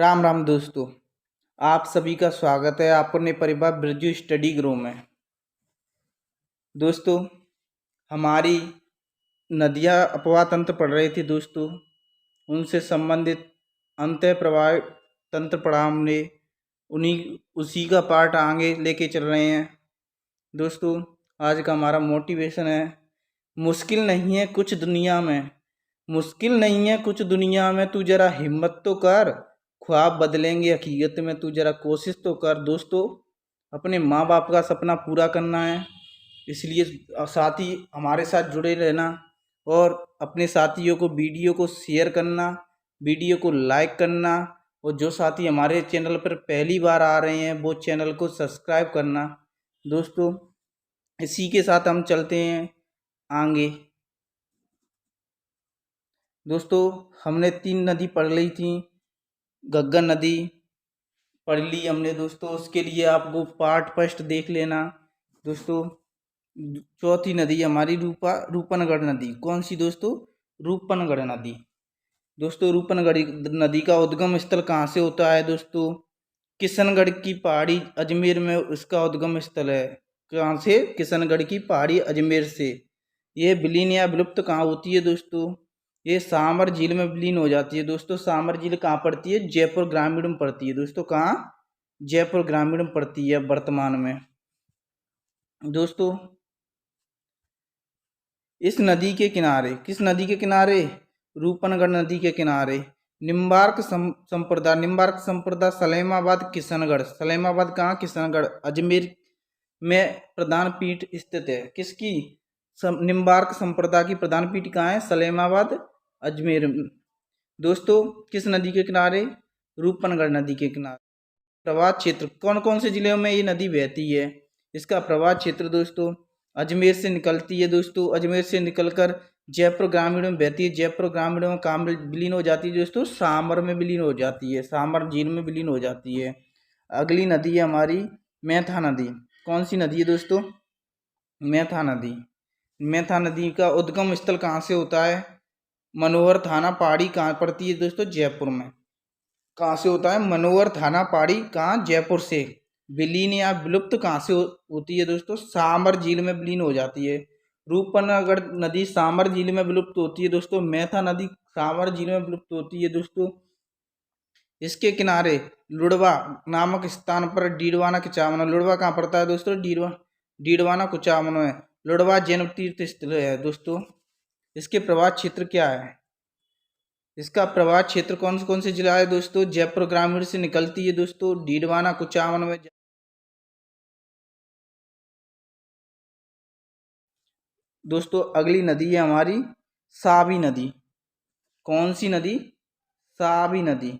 राम राम दोस्तों। आप सभी का स्वागत है अपने परिवार ब्रजू स्टडी ग्रो में। दोस्तों, हमारी नदियाँ अपवाह तंत्र पढ़ रही थी दोस्तों, उनसे संबंधित अंतः प्रवाह तंत्र पढ़ा हमने, उसी का पार्ट आगे लेके चल रहे हैं। दोस्तों, आज का हमारा मोटिवेशन है, मुश्किल नहीं है कुछ दुनिया में, मुश्किल नहीं है कुछ दुनिया में, तू जरा हिम्मत तो कर, ख्वाब बदलेंगे हकीकत में, तू जरा कोशिश तो कर। दोस्तों, अपने माँ बाप का सपना पूरा करना है, इसलिए साथी हमारे साथ जुड़े रहना और अपने साथियों को वीडियो को शेयर करना, वीडियो को लाइक करना, और जो साथी हमारे चैनल पर पहली बार आ रहे हैं वो चैनल को सब्सक्राइब करना। दोस्तों, इसी के साथ हम चलते हैं आगे। दोस्तों, हमने 3 नदी पढ़ ली थी, गग्गा नदी पढ़ ली हमने दोस्तों, उसके लिए आपको पार्ट फर्स्ट देख लेना। दोस्तों, चौथी नदी हमारी रूपनगढ़ नदी। कौन सी दोस्तों? रूपनगढ़ नदी। दोस्तों, रूपनगढ़ नदी का उद्गम स्थल कहाँ से होता है? दोस्तों, किशनगढ़ की पहाड़ी अजमेर में उसका उद्गम स्थल है। कहाँ से? किशनगढ़ की पहाड़ी अजमेर से। ये विलीन या विलुप्त कहाँ होती है दोस्तों? ये सामर झील में विलीन हो जाती है। दोस्तों, सामर झील कहाँ पड़ती है? जयपुर ग्रामीण में पड़ती है। दोस्तों, कहाँ? जयपुर ग्रामीण में पड़ती है वर्तमान में। दोस्तों, इस नदी के किनारे, किस नदी के किनारे? रूपनगढ़ नदी के किनारे निम्बार्क संप्रदाय, निम्बार्क संप्रदाय सलेमाबाद किशनगढ़। सलेमाबाद कहाँ? किशनगढ़ अजमेर में प्रधान पीठ स्थित है। किसकी? निम्बार्क संप्रदाय की प्रधान पीठ कहाँ है? सलेमाबाद अजमेर। दोस्तों, किस नदी के किनारे? रूपनगढ़ नदी के किनारे। प्रवाह क्षेत्र, कौन कौन से जिलों में ये नदी बहती है? इसका प्रवाह क्षेत्र दोस्तों अजमेर से निकलती है। दोस्तों, अजमेर से निकलकर जयपुर ग्रामीण में बहती है। जयपुर ग्रामीण में कहाँ विलीन हो जाती है दोस्तों? सामर में विलीन हो जाती है, सामर झील में विलीन हो जाती है। अगली नदी है हमारी मैथा नदी। कौन सी नदी है दोस्तों? मैथा नदी। मैथा नदी का उद्गम स्थल कहाँ से होता है? मनोहर थाना पहाड़ी कहाँ पड़ती है दोस्तों? जयपुर में। कहाँ से होता है? मनोहर थाना पहाड़ी कहाँ? जयपुर से। विलीन या विलुप्त कहाँ से होती है दोस्तों? सामर झील में विलीन हो जाती है। रूपनगढ़ नदी सामर झील में विलुप्त होती है दोस्तों। मैथा नदी सामर झील में विलुप्त होती है दोस्तों। इसके किनारे लुड़वा नामक स्थान पर डीडवाना कुचामन। लुड़वा कहाँ पड़ता है दोस्तों? डीडवाना कुचामन में लुड़वा जैन तीर्थ स्थल है दोस्तों। इसके प्रवाह क्षेत्र क्या है? इसका प्रवाह क्षेत्र कौन कौन से जिला है दोस्तों? जयपुर ग्रामीण से निकलती है दोस्तों, डीडवाना कुचामन में। दोस्तों, अगली नदी है हमारी साबी नदी। कौन सी नदी? साबी नदी।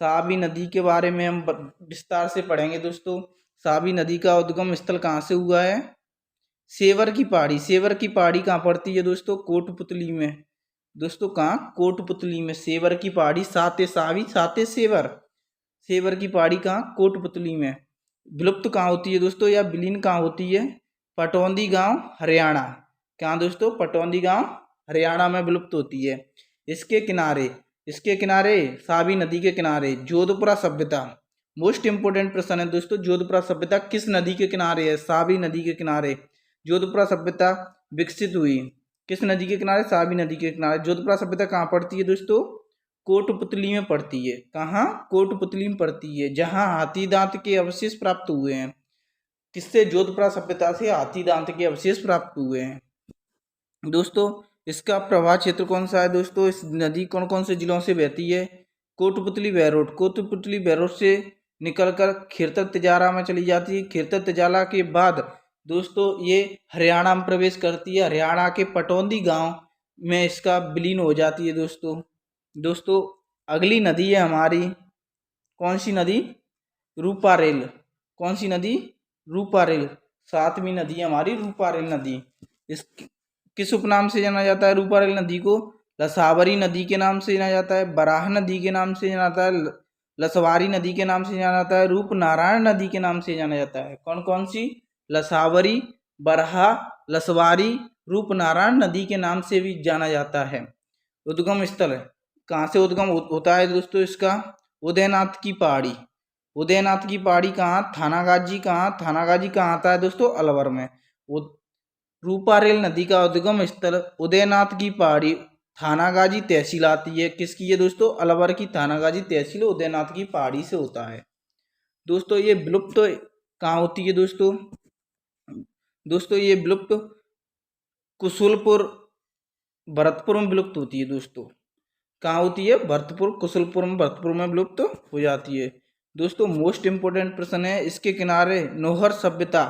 साबी नदी के बारे में हम विस्तार से पढ़ेंगे दोस्तों। साबी नदी का उद्गम स्थल कहाँ से हुआ है? सेवर की पहाड़ी। सेवर की पहाड़ी कहाँ पड़ती है दोस्तों? कोटपुतली में। दोस्तों, कहाँ? कोटपुतली में। सेवर की पहाड़ी साते सावी साते सेवर। सेवर की पहाड़ी कहाँ? कोटपुतली में। विलुप्त कहाँ होती है दोस्तों या विलीन कहाँ होती है? पटौंदी गांव हरियाणा। कहाँ दोस्तों? पटौंदी गांव हरियाणा में विलुप्त होती है। इसके किनारे, इसके किनारे साबी नदी के किनारे जोधपुरा सभ्यता। मोस्ट इंपोर्टेंट प्रश्न है दोस्तों, जोधपुरा सभ्यता किस नदी के किनारे है? साबी नदी के किनारे जोधपुरा सभ्यता विकसित हुई। किस नदी के किनारे? साबी नदी के किनारे। जोधपुरा सभ्यता कहाँ पड़ती है दोस्तों? कोटपुतली में पड़ती है। कहाँ? कोटपुतली में पड़ती है, जहाँ हाथी दांत के अवशेष प्राप्त हुए हैं। किससे? जोधपुरा सभ्यता से हाथी दांत के अवशेष प्राप्त हुए हैं। दोस्तों, इसका प्रवाह क्षेत्र कौन सा है दोस्तों? इस नदी कौन कौन से जिलों से बहती है? कोटपुतली बहरोड। कोटपुतली बहरोड से निकलकर खिरतर तिजारा में चली जाती है। खिरतर तिजारा के बाद दोस्तों ये हरियाणा में प्रवेश करती है। हरियाणा के पटौंदी गांव में इसका विलीन हो जाती है दोस्तों। दोस्तों, अगली नदी है हमारी कौन सी नदी? रूपारेल। कौन सी नदी? रूपारेल। 7वीं नदी है हमारी रूपारेल नदी। इस किस उपनाम से जाना जाता है रूपारेल नदी को? लसावरी नदी के नाम से जाना जाता है, बराह नदी के नाम से जाना जाता है, लसवारी नदी के नाम से जाना जाता है, रूपनारायण नदी के नाम से जाना जाता है। कौन कौन सी? लसावरी, बरहा, लसवारी, रूपनारायण नदी के नाम से भी जाना जाता है। उद्गम स्थल कहाँ से उद्गम होता है दोस्तों इसका? उदयनाथ की पहाड़ी। उदयनाथ की पहाड़ी कहाँ? थानागाजी कहाँ? थानागाजी कहाँ आता है दोस्तों? अलवर में। रूपारेल नदी का उद्गम स्थल उदयनाथ की पहाड़ी, थानागाजी तहसील आती है। किसकी है दोस्तों? अलवर की थानागाजी तहसील उदयनाथ की पहाड़ी से होता है। दोस्तों ये विलुप्त कहाँ होती है दोस्तों? दोस्तों ये विलुप्त कुशलपुर, भरतपुर में विलुप्त होती है दोस्तों। कहाँ होती है? भरतपुर, कुशलपुर में, भरतपुर में विलुप्त हो जाती है। दोस्तों मोस्ट इंपोर्टेंट प्रश्न है, इसके किनारे नौहर सभ्यता।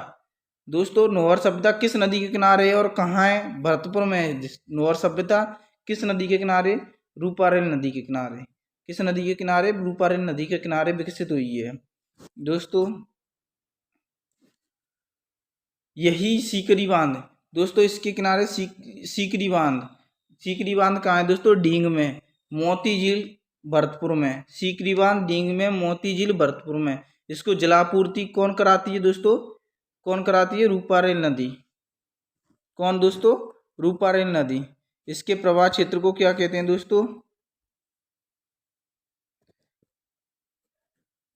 दोस्तों नौहर सभ्यता किस नदी के किनारे है और कहाँ है? भरतपुर में है। नौहर सभ्यता किस नदी के किनारे? रूपारेल नदी के किनारे। किस नदी के किनारे? रूपारेल नदी के किनारे विकसित हुई है दोस्तों। यही सीकरी बांध। दोस्तों इसके किनारे सीकरी बांध। सीकरी बांध कहाँ है दोस्तों? डींग में। मोती झील भरतपुर में। सीकरी बांध डींग में, मोती झील भरतपुर में। इसको जलापूर्ति कौन कराती है दोस्तों? कौन कराती है? रूपारेल नदी। कौन दोस्तों? रूपारेल नदी। इसके प्रवाह क्षेत्र को क्या कहते हैं दोस्तों?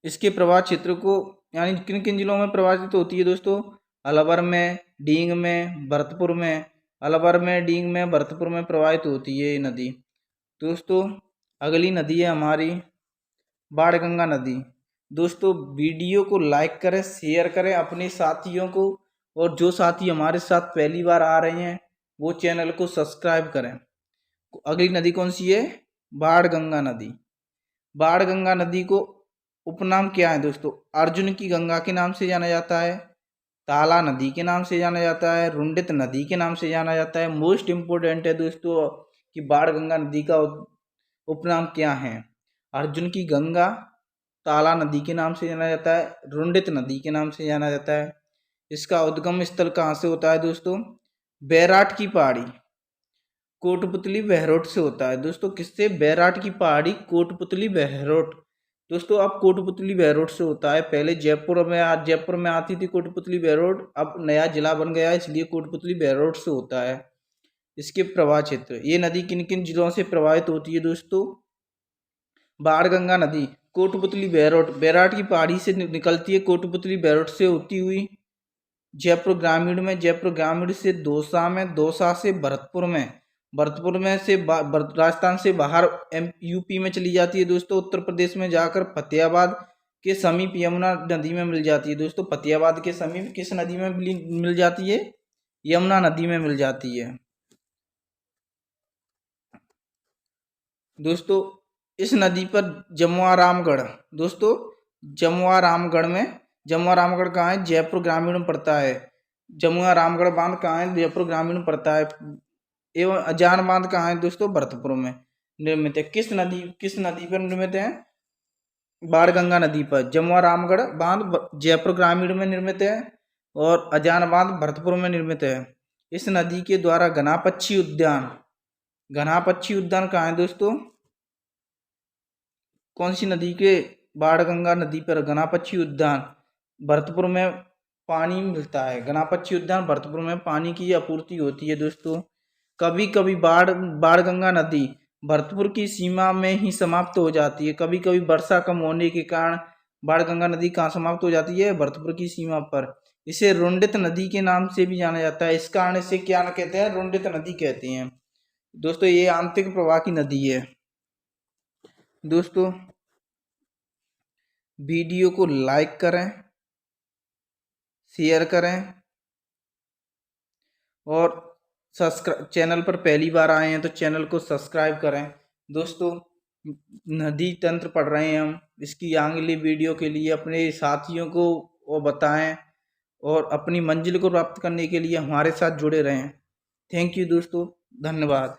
इसके प्रवाह क्षेत्र को यानी किन किन जिलों में प्रवाहित होती है दोस्तों? अलवर में, डींग में, भरतपुर में। अलवर में, डींग में, भरतपुर में प्रवाहित होती है ये नदी। दोस्तों अगली नदी है हमारी बाणगंगा नदी। दोस्तों वीडियो को लाइक करें, शेयर करें अपने साथियों को, और जो साथी हमारे साथ पहली बार आ रहे हैं वो चैनल को सब्सक्राइब करें। अगली नदी कौन सी है? बाणगंगा नदी। बाणगंगा नदी को उपनाम क्या है दोस्तों? अर्जुन की गंगा के नाम से जाना जाता है, ताला नदी के नाम से जाना जाता है, रुंडित नदी के नाम से जाना जाता है। मोस्ट इम्पोर्टेंट है दोस्तों कि बाणगंगा नदी का उपनाम क्या है? अर्जुन की गंगा, ताला नदी के नाम से जाना जाता है, रुंडित नदी के नाम से जाना जाता है। इसका उद्गम स्थल कहाँ से होता है दोस्तों? बैराट की पहाड़ी, कोटपुतली बहरोट से होता है दोस्तों। किससे? बैराट की पहाड़ी, कोटपुतली बहरोट। दोस्तों अब कोटपुतली बहरोट से होता है। पहले जयपुर में आती थी कोटपुतली बहरोट, अब नया जिला बन गया है इसलिए कोटपुतली बहरोट से होता है। इसके प्रवाह क्षेत्र, ये नदी किन किन जिलों से प्रभावित होती है दोस्तों? बाणगंगा नदी कोटपुतली बहरोट, बैराट की पहाड़ी से निकलती है, कोटपुतली बहरोट से होती हुई जयपुर ग्रामीण में, जयपुर ग्रामीण से दौसा में, दौसा से भरतपुर में, भरतपुर में से राजस्थान से बाहर यूपी में चली जाती है दोस्तों। उत्तर प्रदेश में जाकर फतेहाबाद के समीप यमुना नदी में मिल जाती है दोस्तों। फतेहाबाद के समीप किस नदी में मिल जाती है? यमुना नदी में मिल जाती है दोस्तों। इस नदी पर जमुआ रामगढ़, दोस्तों जमुआ रामगढ़ में, जमुआ रामगढ़ कहाँ है? जयपुर ग्रामीण में पड़ता है। जमुआ रामगढ़ बांध कहाँ है? जयपुर ग्रामीण में पड़ता है। एवं अजान बांध कहाँ है दोस्तों? भरतपुर में निर्मित है। किस नदी पर निर्मित है? बाणगंगा नदी पर। जमुआ रामगढ़ बांध जयपुर ग्रामीण में निर्मित है और अजान बांध भरतपुर में निर्मित है। इस नदी के द्वारा घना पक्षी उद्यान, घना पक्षी उद्यान कहाँ है दोस्तों? कौन सी नदी के? बाणगंगा नदी पर घना पक्षी उद्यान। भरतपुर में पानी मिलता है। घना पक्षी उद्यान भरतपुर में पानी की आपूर्ति होती है दोस्तों। कभी कभी बाणगंगा नदी भरतपुर की सीमा में ही समाप्त हो जाती है। कभी कभी वर्षा कम होने के कारण बाणगंगा नदी कहाँ समाप्त हो जाती है? भरतपुर की सीमा पर। इसे रुंडित नदी के नाम से भी जाना जाता है। इस कारण इसे क्या कहते हैं? रुंडित नदी कहते हैं दोस्तों। ये आंतरिक प्रवाह की नदी है दोस्तों। वीडियो को लाइक करें, शेयर करें और चैनल पर पहली बार आए हैं तो चैनल को सब्सक्राइब करें दोस्तों। नदी तंत्र पढ़ रहे हैं हम, इसकी अगली वीडियो के लिए अपने साथियों को वो बताएं और अपनी मंजिल को प्राप्त करने के लिए हमारे साथ जुड़े रहें। थैंक यू दोस्तों, धन्यवाद।